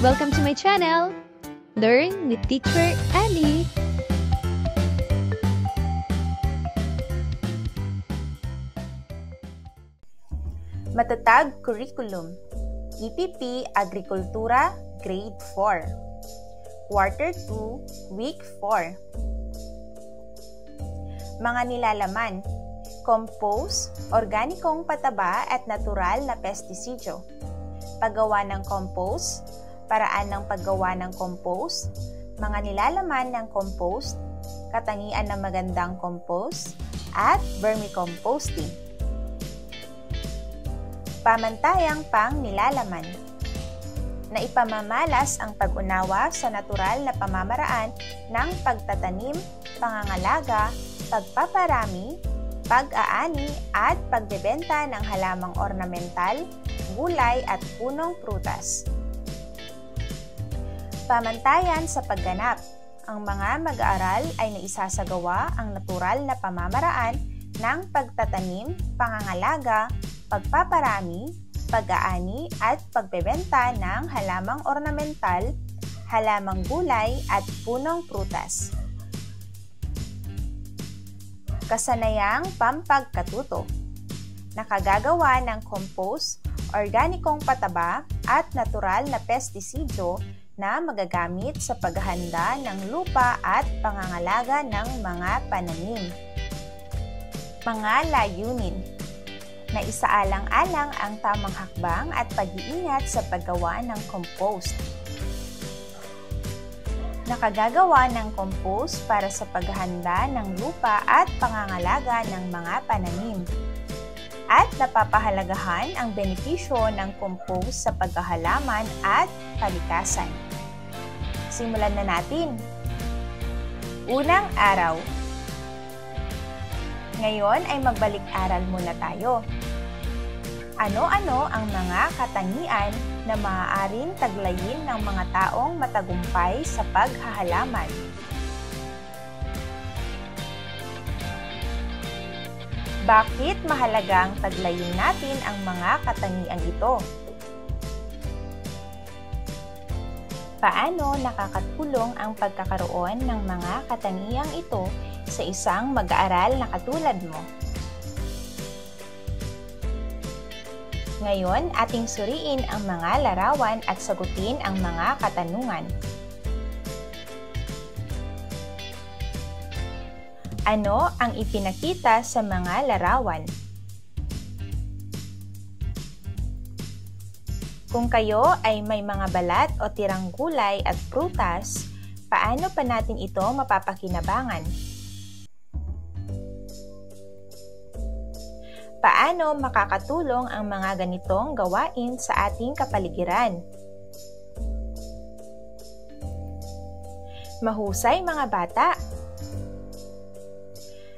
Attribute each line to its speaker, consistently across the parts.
Speaker 1: Welcome to my channel, Learn with Teacher Annie.
Speaker 2: Matatag Curriculum, EPP Agrikultura, Grade 4, Quarter 2, Week 4. Mga nilalaman: compost, organikong pataba at natural na pestisidyo. Paggawa ng compost, paraan ng paggawa ng compost, mga nilalaman ng compost, katangian ng magandang compost, at vermicomposting. Pamantayang pang nilalaman: na ipamamalas ang pag-unawa sa natural na pamamaraan ng pagtatanim, pangangalaga, pagpaparami, pag-aani at pagbebenta ng halamang ornamental, gulay at punong prutas. Pamantayan sa pagganap: ang mga mag-aaral ay naisasagawa ang natural na pamamaraan ng pagtatanim, pangangalaga, pagpaparami, pag-aani at pagbebenta ng halamang ornamental, halamang gulay at punong prutas. Kasanayang pampagkatuto: nakagagawa ng compost, organikong pataba at natural na pestisidyo na magagamit sa paghahanda ng lupa at pangangalaga ng mga pananim. Mga layunin: na isaalang-alang ang tamang hakbang at pag-iingat sa paggawa ng compost. Nakagagawa ng compost para sa paghahanda ng lupa at pangangalaga ng mga pananim. At napapahalagahan ang benepisyo ng compost sa paghahalaman at kalikasan. Simulan na natin. Unang araw. Ngayon ay magbalik-aral muna tayo. Ano-ano ang mga katangian na maaaring taglayin ng mga taong matagumpay sa paghahalaman? Bakit mahalagang taglayin natin ang mga katangian ito? Paano nakakatulong ang pagkakaroon ng mga katangiang ito sa isang mag-aaral na katulad mo? Ngayon, ating suriin ang mga larawan at sagutin ang mga katanungan. Ano ang ipinakita sa mga larawan? Kung kayo ay may mga balat o tirang gulay at prutas, paano pa natin ito mapapakinabangan? Paano makakatulong ang mga ganitong gawain sa ating kapaligiran? Mahusay mga bata!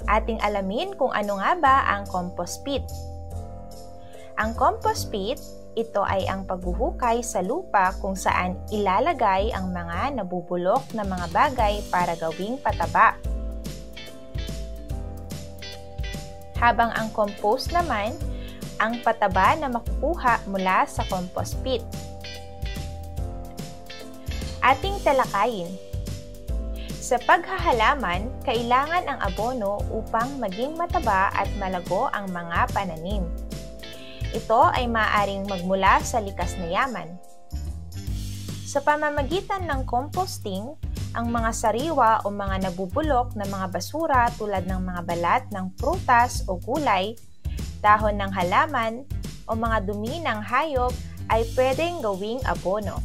Speaker 2: Ating alamin kung ano nga ba ang compost pit. Ang compost pit, ito ay ang paghuhukay sa lupa kung saan ilalagay ang mga nabubulok na mga bagay para gawing pataba. Habang ang compost naman, ang pataba na makukuha mula sa compost pit. Ating talakayin. Sa paghahalaman, kailangan ang abono upang maging mataba at malago ang mga pananim. Ito ay maaaring magmula sa likas na yaman. Sa pamamagitan ng composting, ang mga sariwa o mga nabubulok na mga basura tulad ng mga balat ng prutas o gulay, dahon ng halaman, o mga dumi ng hayop ay pwedeng gawing abono.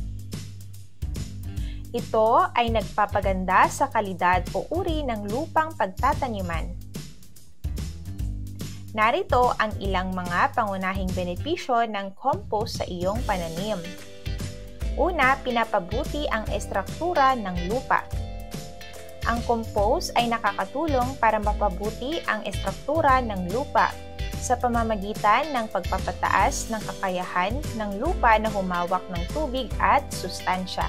Speaker 2: Ito ay nagpapaganda sa kalidad o uri ng lupang pagtataniman. Narito ang ilang mga pangunahing benepisyo ng compost sa iyong pananim. Una, pinapabuti ang estruktura ng lupa. Ang compost ay nakakatulong para mapabuti ang estruktura ng lupa sa pamamagitan ng pagpapataas ng kakayahan ng lupa na humawak ng tubig at sustansya.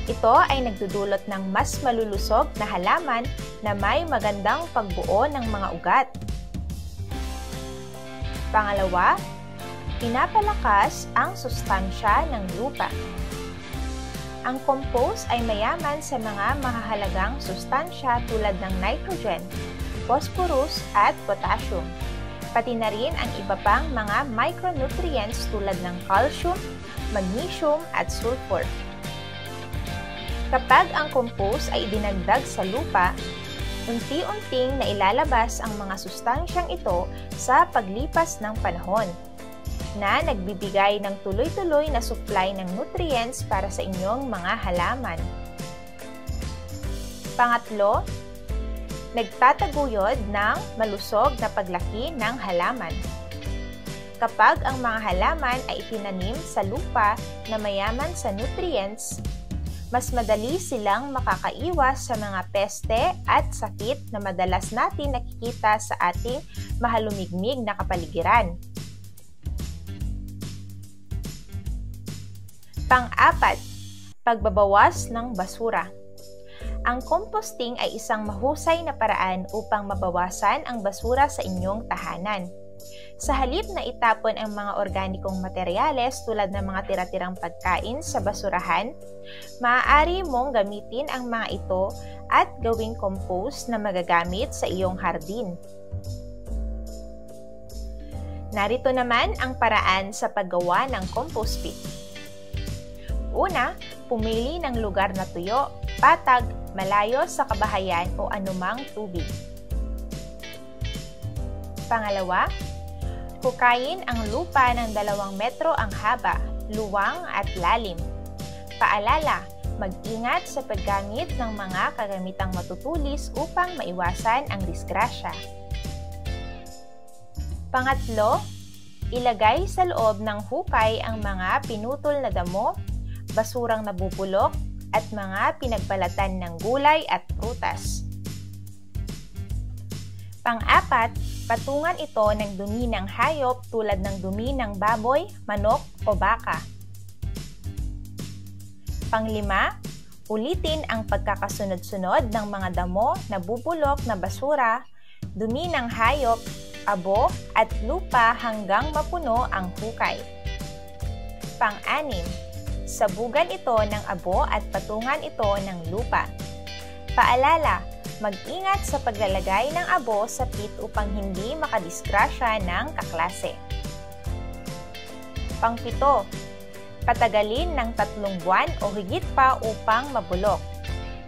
Speaker 2: Ito ay nagdudulot ng mas malulusog na halaman na may magandang pagbuo ng mga ugat. Pangalawa, Pinapalakas ang sustansya ng lupa. Ang compost ay mayaman sa mga mahahalagang sustansya tulad ng nitrogen, phosphorus at potassium, pati na rin ang iba pang mga micronutrients tulad ng calcium, magnesium at sulfur. Kapag ang compost ay idinagdag sa lupa, unti-unting nailalabas ang mga sustansyang ito sa paglipas ng panahon, na nagbibigay ng tuloy-tuloy na supply ng nutrients para sa inyong mga halaman. Pangatlo, nagtataguyod ng malusog na paglaki ng halaman. Kapag ang mga halaman ay itinanim sa lupa na mayaman sa nutrients, mas madali silang makakaiwas sa mga peste at sakit na madalas natin nakikita sa ating mahalumigmig na kapaligiran. Pang-apat, pagbabawas ng basura. Ang composting ay isang mahusay na paraan upang mabawasan ang basura sa inyong tahanan. Sa halip na itapon ang mga organikong materyales tulad ng mga tira-tirang pagkain sa basurahan, maaari mong gamitin ang mga ito at gawing compost na magagamit sa iyong hardin. Narito naman ang paraan sa paggawa ng compost pit. Una, pumili ng lugar na tuyo, patag, malayo sa kabahayan o anumang tubig. Pangalawa, hukayin ang lupa ng 2 metro ang haba, luwang at lalim. Paalala, mag-ingat sa paggamit ng mga kagamitang matutulis upang maiwasan ang disgrasya. Pangatlo, ilagay sa loob ng hukay ang mga pinutol na damo, basurang nabubulok, at mga pinagbalatan ng gulay at prutas. Pang-apat, patungan ito ng dumi ng hayop tulad ng dumi ng baboy, manok o baka. Pang-lima, ulitin ang pagkakasunod-sunod ng mga damo, nabubulok na basura, dumi ng hayop, abo at lupa hanggang mapuno ang hukay. Pang-anim, sabugan ito ng abo at patungan ito ng lupa. Paalala, mag-ingat sa paglalagay ng abo sa pit upang hindi makadisgrasya ng kaklase. Pang-pito, patagalin ng 3 buwan o higit pa upang mabulok.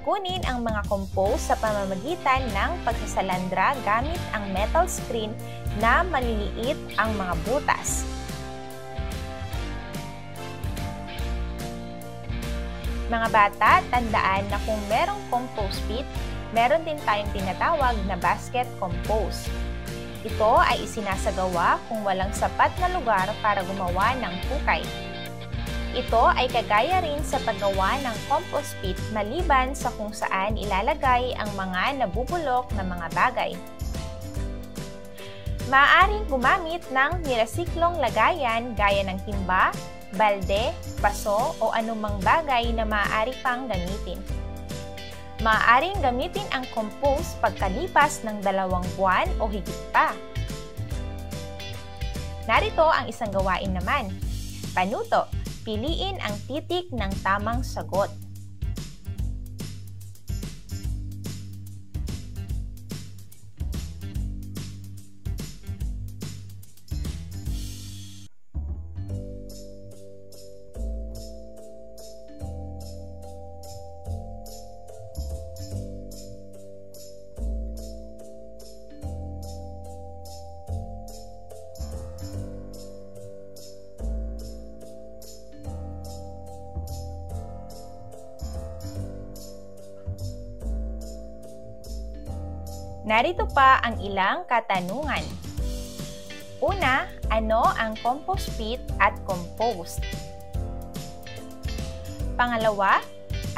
Speaker 2: Kunin ang mga compost sa pamamagitan ng pagsasalandra gamit ang metal screen na maliliit ang mga butas. Mga bata, tandaan na kung merong compost pit, meron din tayong tinatawag na basket compost. Ito ay isinasagawa kung walang sapat na lugar para gumawa ng hukay. Ito ay kagaya rin sa paggawa ng compost pit maliban sa kung saan ilalagay ang mga nabubulok na mga bagay. Maaaring gumamit ng niresiklong lagayan gaya ng timba, balde, paso o anumang bagay na maaari pang gamitin. Maaaring gamitin ang compost pagkalipas ng 2 buwan o higit pa. Narito ang isang gawain naman. Panuto, piliin ang titik ng tamang sagot. Narito pa ang ilang katanungan. Una, ano ang compost pit at compost? Pangalawa,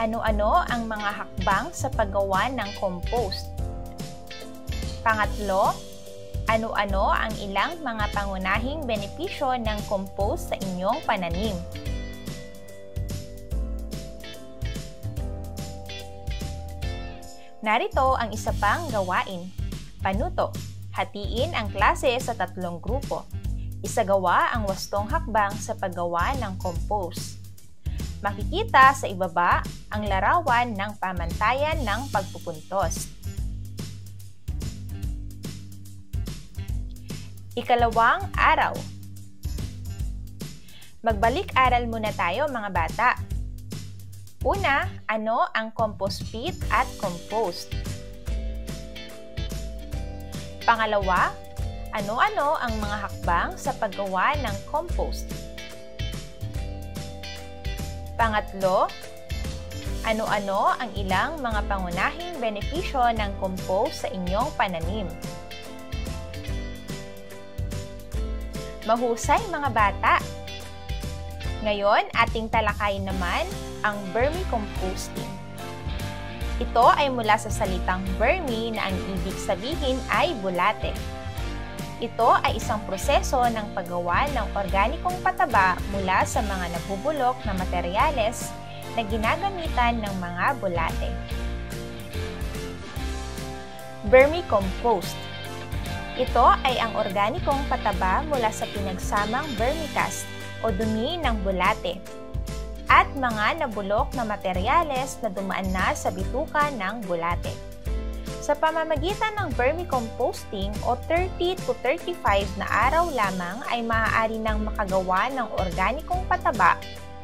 Speaker 2: ano-ano ang mga hakbang sa paggawa ng compost? Pangatlo, ano-ano ang ilang mga pangunahing benepisyo ng compost sa inyong pananim? Narito ang isa pang gawain. Panuto, hatiin ang klase sa 3 grupo. Isagawa ang wastong hakbang sa paggawa ng compost. Makikita sa ibaba ang larawan ng pamantayan ng pagpupuntos. Ikalawang araw. Magbalik-aral muna tayo mga bata. Una, ano ang compost pit at compost? Pangalawa, ano-ano ang mga hakbang sa paggawa ng compost? Pangatlo, ano-ano ang ilang mga pangunahing benepisyo ng compost sa inyong pananim? Mahusay mga bata! Ngayon, ating talakayin naman ang vermicomposting. Ito ay mula sa salitang vermi na ang ibig sabihin ay bulate. Ito ay isang proseso ng paggawa ng organikong pataba mula sa mga nabubulok na materyales na ginagamitan ng mga bulate. Vermicompost. Ito ay ang organikong pataba mula sa pinagsamang vermicast o dumi ng bulate at mga nabulok na materyales na dumaan na sa bituka ng bulate. Sa pamamagitan ng vermicomposting o 30 to 35 na araw lamang ay maaari nang makagawa ng organikong pataba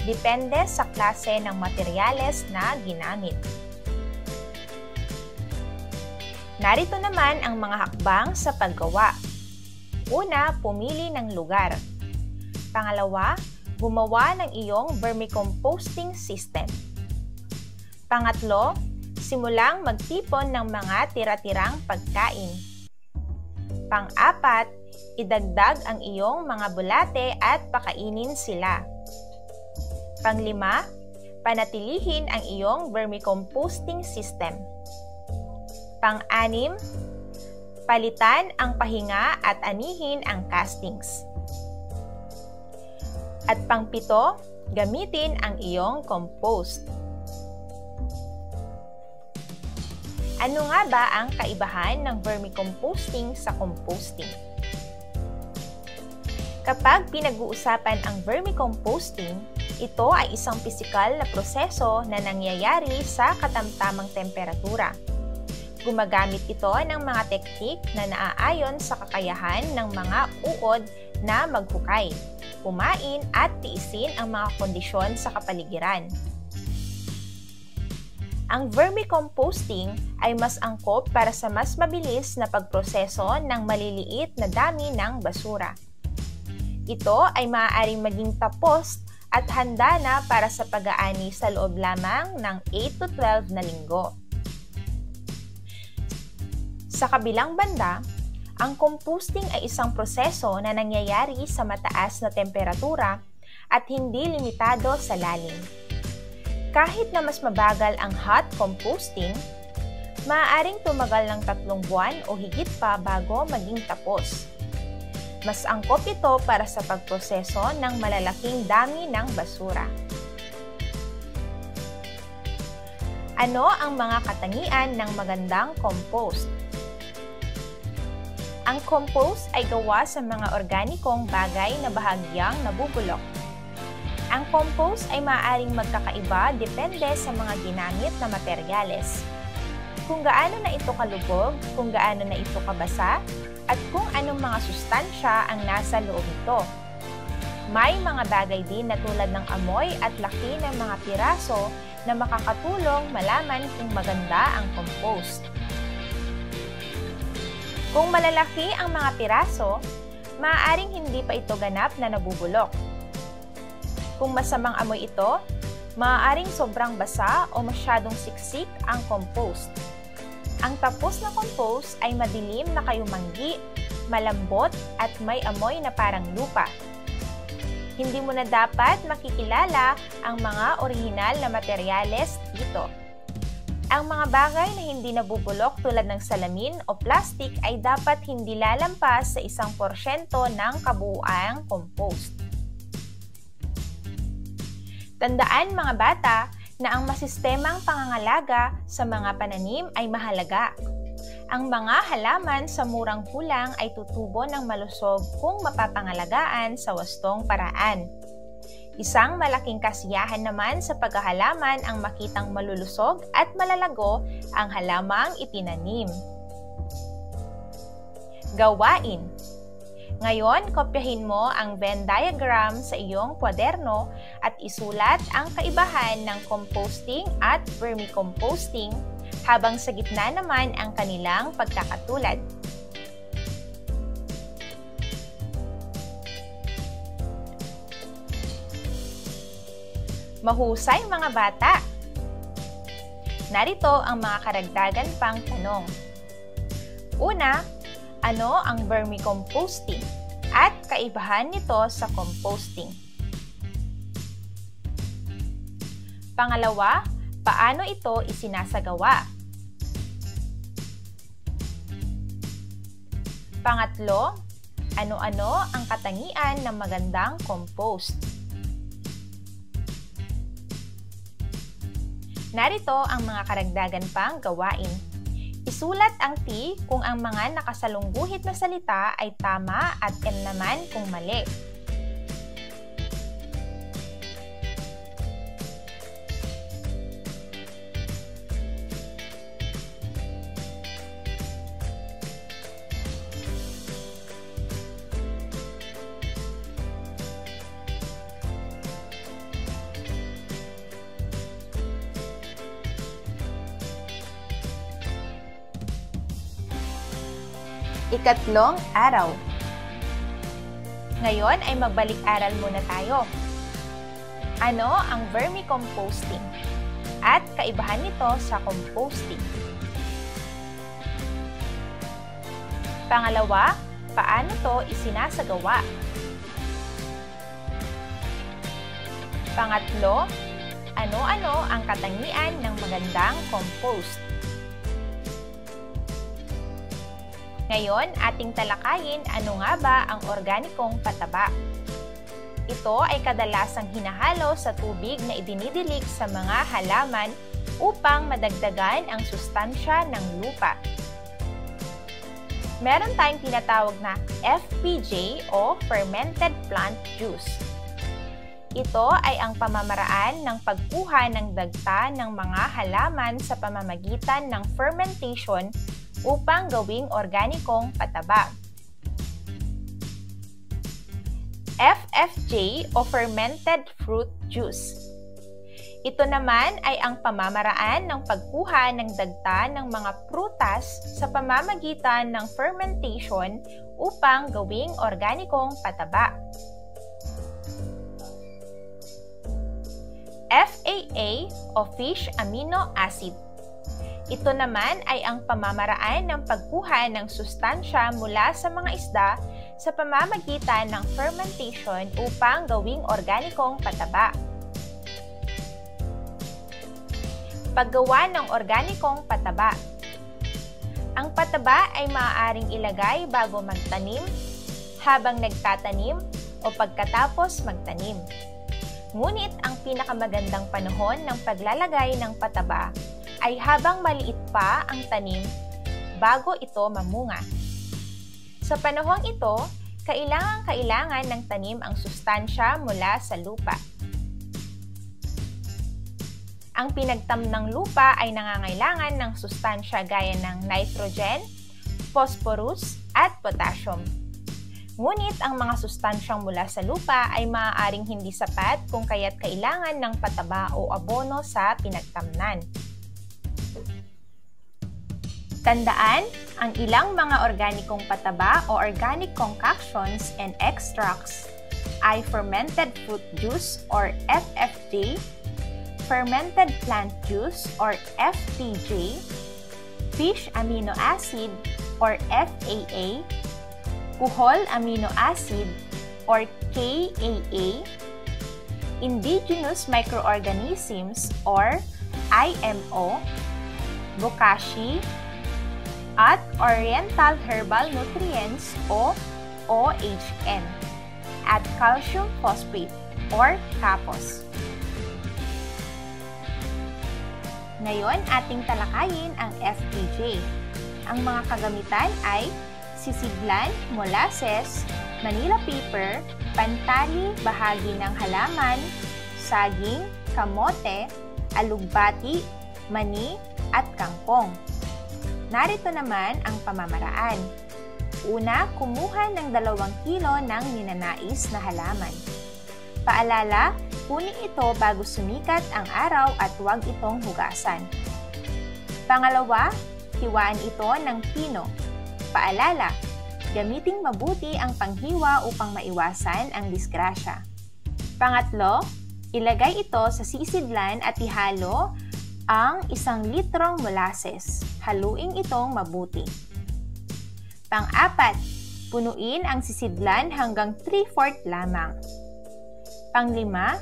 Speaker 2: depende sa klase ng materyales na ginamit. Narito naman ang mga hakbang sa paggawa. Una, pumili ng lugar. Pangalawa, gumawa ng iyong vermicomposting system. Pangatlo, simulang magtipon ng mga tira-tirang pagkain. Pang-apat, idagdag ang iyong mga bulate at pakainin sila. Panglima, panatilihin ang iyong vermicomposting system. Pang-anim, palitan ang pahinga at anihin ang castings. At pang-pito, gamitin ang iyong compost. Ano nga ba ang kaibahan ng vermicomposting sa composting? Kapag pinag-uusapan ang vermicomposting, ito ay isang pisikal na proseso na nangyayari sa katamtamang temperatura. Gumagamit ito ng mga teknik na naaayon sa kakayahan ng mga uod na maghukay, kumain at tiisin ang mga kondisyon sa kapaligiran. Ang vermicomposting ay mas angkop para sa mas mabilis na pagproseso ng maliliit na dami ng basura. Ito ay maaaring maging tapos at handa na para sa pag-aani sa loob lamang ng 8 to 12 na linggo. Sa kabilang banda, ang composting ay isang proseso na nangyayari sa mataas na temperatura at hindi limitado sa lalim. Kahit na mas mabagal ang hot composting, maaaring tumagal ng 3 buwan o higit pa bago maging tapos. Mas angkop ito para sa pagproseso ng malalaking dami ng basura. Ano ang mga katangian ng magandang compost? Ang compost ay gawa sa mga organikong bagay na bahagyang nabubulok. Ang compost ay maaaring magkakaiba depende sa mga ginamit na materyales. Kung gaano na ito kalubog, kung gaano na ito kabasa, at kung anong mga sustansya ang nasa loob nito. May mga bagay din na tulad ng amoy at laki ng mga piraso na makakatulong malaman kung maganda ang compost. Kung malalaki ang mga piraso, maaaring hindi pa ito ganap na nabubulok. Kung masamang amoy ito, maaaring sobrang basa o masyadong siksik ang compost. Ang tapos na compost ay madilim na kayumanggi, malambot at may amoy na parang lupa. Hindi mo na dapat makikilala ang mga orihinal na materyales dito. Ang mga bagay na hindi nabubulok tulad ng salamin o plastik ay dapat hindi lalampas sa 1% ng kabuuang compost. Tandaan mga bata na ang masistemang pangangalaga sa mga pananim ay mahalaga. Ang mga halaman sa murang kulang ay tutubo ng malusog kung mapapangalagaan sa wastong paraan. Isang malaking kasiyahan naman sa paghahalaman ang makitang malulusog at malalago ang halamang itinanim. Gawain. Ngayon, kopyahin mo ang Venn diagram sa iyong kwaderno at isulat ang kaibahan ng composting at vermicomposting habang sa gitna naman ang kanilang pagkakatulad. Mahusay mga bata! Narito ang mga karagdagan pang tanong. Una, ano ang vermicomposting at kaibahan nito sa composting? Pangalawa, paano ito isinasagawa? Pangatlo, ano-ano ang katangian ng magandang compost? Narito ang mga karagdagan pang gawain. Isulat ang T kung ang mga nakasalungguhit na salita ay tama at N naman kung mali. Ikatlong araw. Ngayon ay magbalik-aral muna tayo. Ano ang vermicomposting at kaibahan nito sa composting? Pangalawa, paano ito isinasagawa? Pangatlo, ano-ano ang katangian ng magandang compost? Ngayon, ating talakayin ano nga ba ang organikong pataba. Ito ay kadalasang hinahalo sa tubig na idinidilig sa mga halaman upang madagdagan ang sustansya ng lupa. Meron tayong tinatawag na FPJ o Fermented Plant Juice. Ito ay ang pamamaraan ng pagkuha ng dagta ng mga halaman sa pamamagitan ng fermentation upang gawing organikong pataba. FFJ o Fermented Fruit Juice. Ito naman ay ang pamamaraan ng pagkuha ng dagta ng mga prutas sa pamamagitan ng fermentation upang gawing organikong pataba. FAA o Fish Amino Acid. Ito naman ay ang pamamaraan ng pagkuha ng sustansya mula sa mga isda sa pamamagitan ng fermentation upang gawing organikong pataba. Paggawa ng organikong pataba. Ang pataba ay maaaring ilagay bago magtanim, habang nagtatanim, o pagkatapos magtanim. Ngunit ang pinakamagandang panahon ng paglalagay ng pataba ay habang maliit pa ang tanim bago ito mamunga. Sa panahong ito, kailangan ng tanim ang sustansya mula sa lupa. Ang pinagtamnang lupa ay nangangailangan ng sustansya gaya ng nitrogen, phosphorus, at potassium. Ngunit ang mga sustansyang mula sa lupa ay maaaring hindi sapat kung kaya't kailangan ng pataba o abono sa pinagtamnan. Tandaan, ang ilang mga organikong pataba o organic concoctions and extracts ay fermented fruit juice or FFJ, fermented plant juice or FPJ, fish amino acid or FAA, kuhol amino acid or KAA, indigenous microorganisms or IMO, bokashi, at Oriental Herbal Nutrients o OHN, at calcium phosphate or CAPOS. Ngayon, ating talakayin ang FPJ. Ang mga kagamitan ay sisidlan, molasses, Manila paper, pantali, bahagi ng halaman, saging, kamote, alugbati, mani, at kangkong. Narito naman ang pamamaraan. Una, kumuha ng 2 kilo ng ninanais na halaman. Paalala, kunin ito bago sumikat ang araw at huwag itong hugasan. Pangalawa, hiwaan ito ng pino. Paalala, gamiting mabuti ang panghiwa upang maiwasan ang disgrasya. Pangatlo, ilagay ito sa sisidlan at ihalo ang 1 litrong molasses. Haluin itong mabuti. Pang-apat, punuin ang sisidlan hanggang 3/4 lamang. Pang-lima,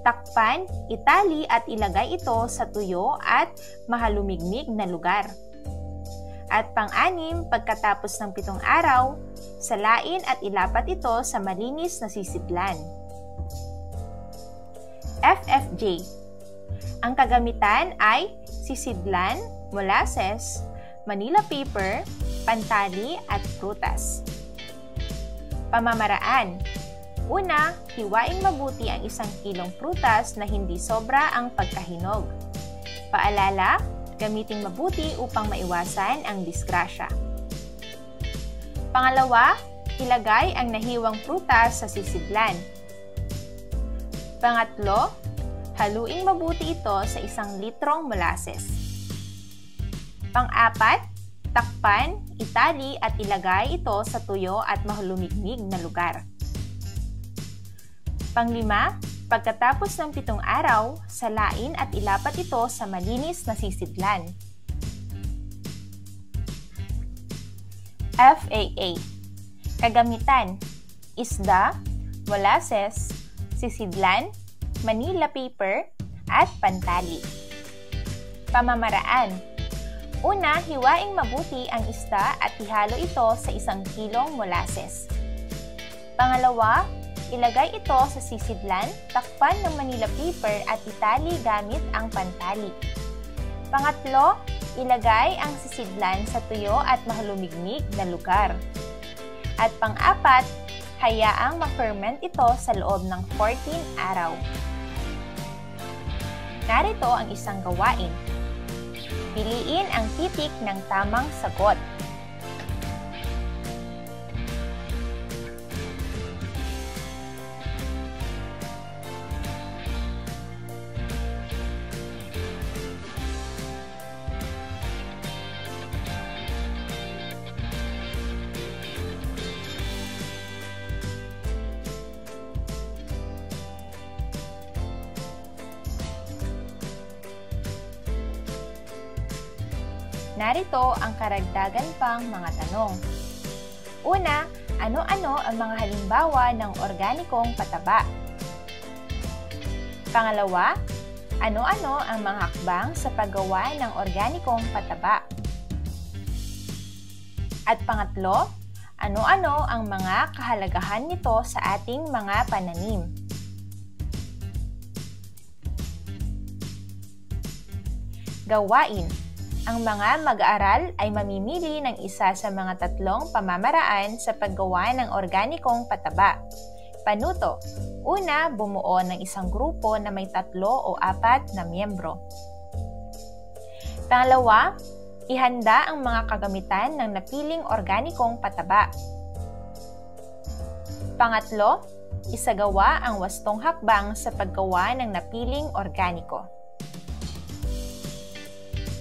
Speaker 2: takpan, itali at ilagay ito sa tuyo at mahalumigmig na lugar. At pang-anim, pagkatapos ng 7 araw, salain at ilapat ito sa malinis na sisidlan. FFJ. Ang kagamitan ay sisidlan, molasses, Manila paper, pantali at prutas. Pamamaraan. Una, hiwaing mabuti ang 1 kilong prutas na hindi sobra ang pagkahinog. Paalala, gamiting mabuti upang maiwasan ang disgrasya. Pangalawa, ilagay ang nahiwang prutas sa sisidlan. Pangatlo, haluin mabuti ito sa 1 litrong molasses. Pang-apat, takpan, itali at ilagay ito sa tuyo at mahalumigmig na lugar. Pang-lima, pagkatapos ng 7 araw, salain at ilapat ito sa malinis na sisidlan. FAA. Kagamitan: isda, molasses, sisidlan, Manila paper, at pantali. Pamamaraan. Una, hiwaing mabuti ang isda at ihalo ito sa 1 kilong molasses. Pangalawa, ilagay ito sa sisidlan, takpan ng Manila paper at itali gamit ang pantali. Pangatlo, ilagay ang sisidlan sa tuyo at mahalumigmig na lugar. At pang-apat, hayaang ma-ferment ito sa loob ng 14 araw. Narito ang isang gawain. Piliin ang titik ng tamang sagot. Narito ang karagdagan pang mga tanong. Una, ano-ano ang mga halimbawa ng organikong pataba? Pangalawa, ano-ano ang mga hakbang sa paggawa ng organikong pataba? At pangatlo, ano-ano ang mga kahalagahan nito sa ating mga pananim? Gawain. Ang mga mag-aaral ay mamimili ng isa sa mga 3 pamamaraan sa paggawa ng organikong pataba. Panuto. Una, bumuo ng isang grupo na may 3 o 4 na miyembro. Pangalawa, ihanda ang mga kagamitan ng napiling organikong pataba. Pangatlo, isagawa ang wastong hakbang sa paggawa ng napiling organiko.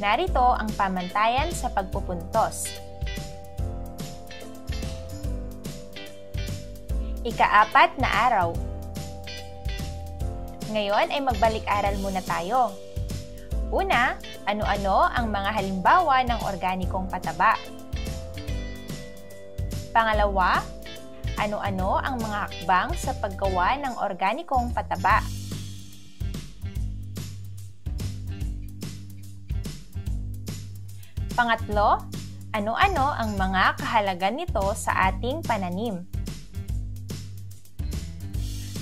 Speaker 2: Narito ang pamantayan sa pagpupuntos. Ika-4 na araw. Ngayon ay magbalik-aral muna tayo. Una, ano-ano ang mga halimbawa ng organikong pataba? Pangalawa, ano-ano ang mga hakbang sa paggawa ng organikong pataba? Pangatlo, ano-ano ang mga kahalagan nito sa ating pananim?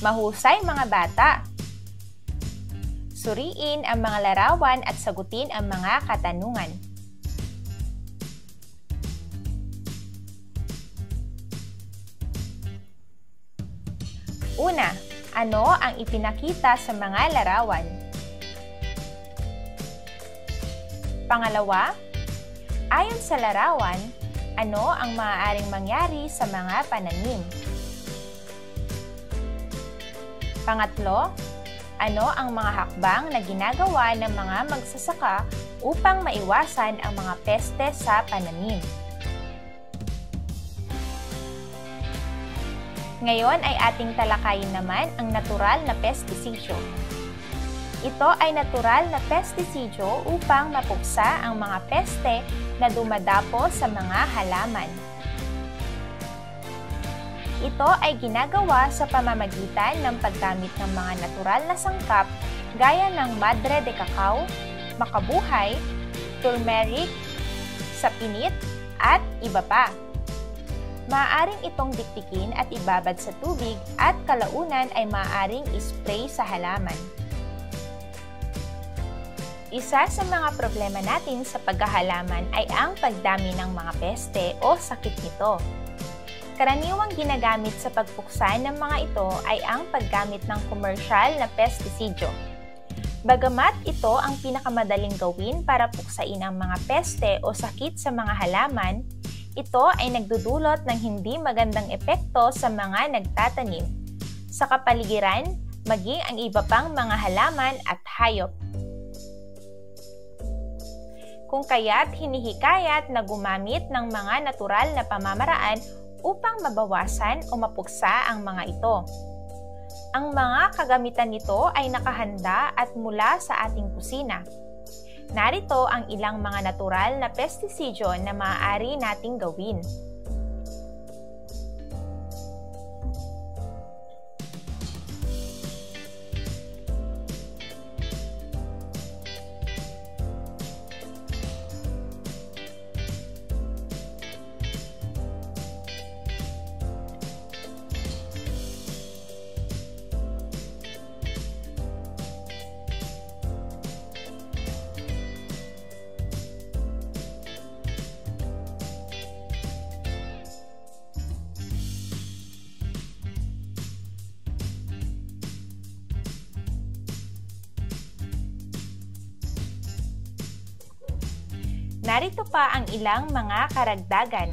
Speaker 2: Mahusay mga bata! Suriin ang mga larawan at sagutin ang mga katanungan. Una, ano ang ipinakita sa mga larawan? Pangalawa, ayon sa larawan, ano ang maaaring mangyari sa mga pananim? Pangatlo, ano ang mga hakbang na ginagawa ng mga magsasaka upang maiwasan ang mga peste sa pananim? Ngayon ay ating talakayin naman ang natural na pestisidyo. Ito ay natural na pestisidyo upang mapuksa ang mga peste na dumadapo sa mga halaman. Ito ay ginagawa sa pamamagitan ng paggamit ng mga natural na sangkap gaya ng madre de cacao, makabuhay, turmeric, sapinit, at iba pa. Maaaring itong diktikin at ibabad sa tubig at kalaunan ay maaaring ispray sa halaman. Isa sa mga problema natin sa paghahalaman ay ang pagdami ng mga peste o sakit nito. Karaniwang ginagamit sa pagpuksa ng mga ito ay ang paggamit ng komersyal na pestisidyo. Bagamat ito ang pinakamadaling gawin para puksain ang mga peste o sakit sa mga halaman, ito ay nagdudulot ng hindi magandang epekto sa mga nagtatanim, sa kapaligiran, maging ang iba pang mga halaman at hayop. Kung kaya't hinihikayat na gumamit ng mga natural na pamamaraan upang mabawasan o mapuksa ang mga ito. Ang mga kagamitan nito ay nakahanda at mula sa ating kusina. Narito ang ilang mga natural na pestisidyo na maaari nating gawin. Narito pa ang ilang mga karagdagan.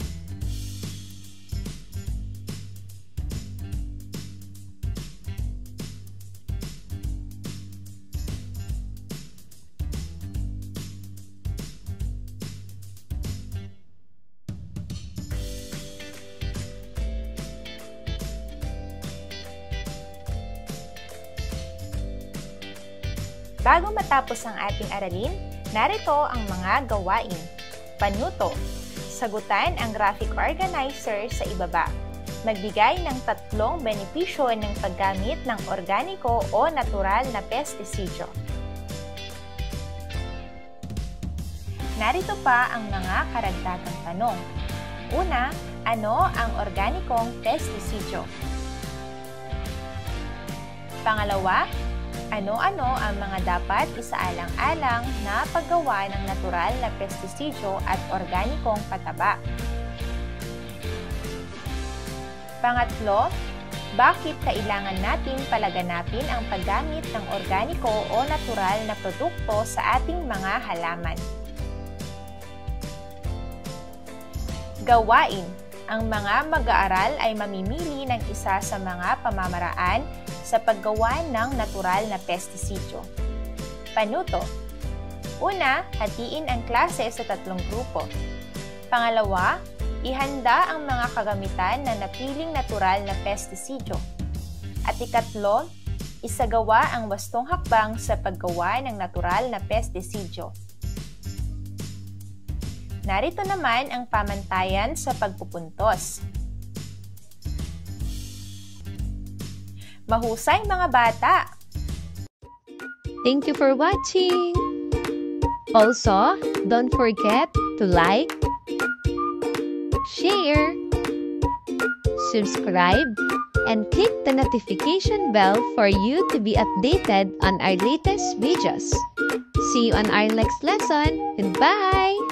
Speaker 2: Bago matapos ang ating aralin, narito ang mga gawain. Panuto. Sagutan ang graphic organizer sa ibaba. Magbigay ng 3 benepisyo ng paggamit ng organiko o natural na pestisidyo. Narito pa ang mga karagdagang tanong. Una, ano ang organikong pestisidyo? Pangalawa, ano-ano ang mga dapat isaalang-alang na paggawa ng natural na pestisidyo at organikong pataba? Pangatlo, bakit kailangan natin palaganapin ang paggamit ng organiko o natural na produkto sa ating mga halaman? Gawain. Ang mga mag-aaral ay mamimili ng isa sa mga pamamaraan sa paggawa ng natural na pestisidyo. Panuto. Una, hatiin ang klase sa 3 grupo. Pangalawa, ihanda ang mga kagamitan na napiling natural na pestisidyo. At ikatlo, isagawa ang wastong hakbang sa paggawa ng natural na pestisidyo. Narito naman ang pamantayan sa pagpupuntos. Mahusay mga bata!
Speaker 1: Thank you for watching! Also, don't forget to like, share, subscribe, and click the notification bell for you to be updated on our latest videos. See you on our next lesson. Goodbye!